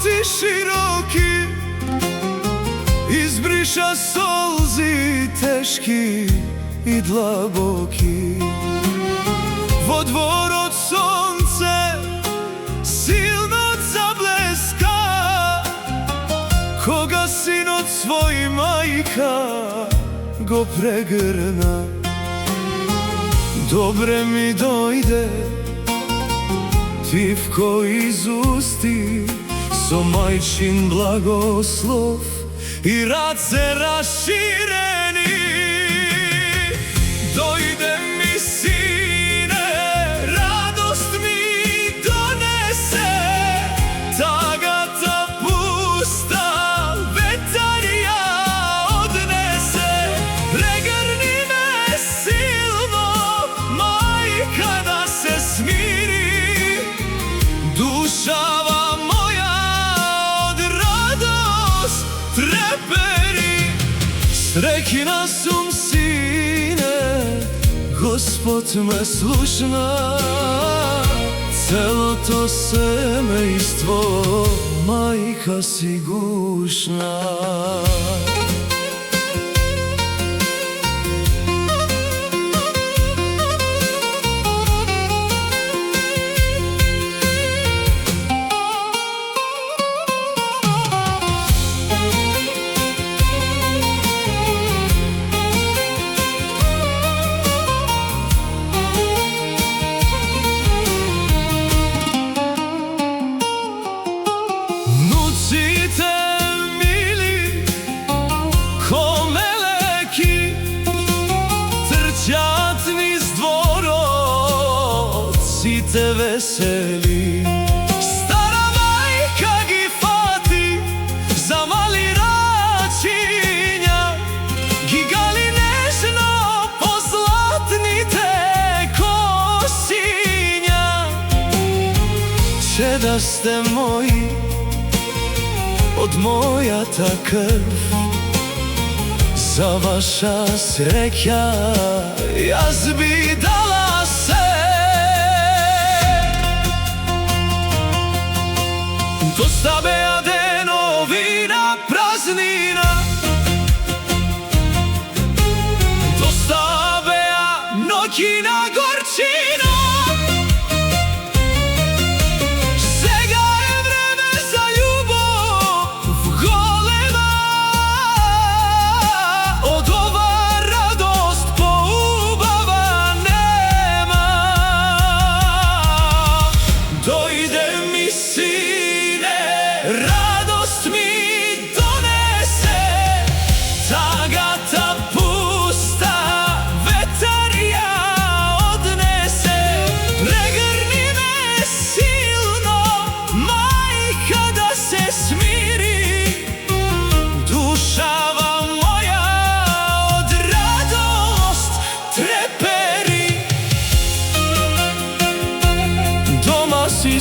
životi široki izbriša solzi teški i dlaboki. Vo dvor od sonce silno zableska, koga sinoć svoj majka go pregrna. Dobre mi dojde pivko iz usti, so majčin blagoslov i rad se rašireni. Dojde mi sine, radost mi donese, tagata pusta vetar ja odnese. Pregrni me silno, majka, da se smiri, dušava moja od radost treperi. Srećna sum sine, Gospod me slušna, celo to semejstvo, majka si gušna. Nucite mili ko meleki, trčat niz dvorot, si te veseli. Stara majka gi fati za mali račinja, gi gali nežno pozlatnite kosinja. Čeda ste moji, od moja ta krv, za vaša sreća jaz bi dala se. Dosta beja deno vina praznina, dosta beja noćina gorčina. Radost mi donese, tagata pusta vetar ja odnese. Pregrni me silno, majka, da se smiri, dušava moja od radost treperi. Doma si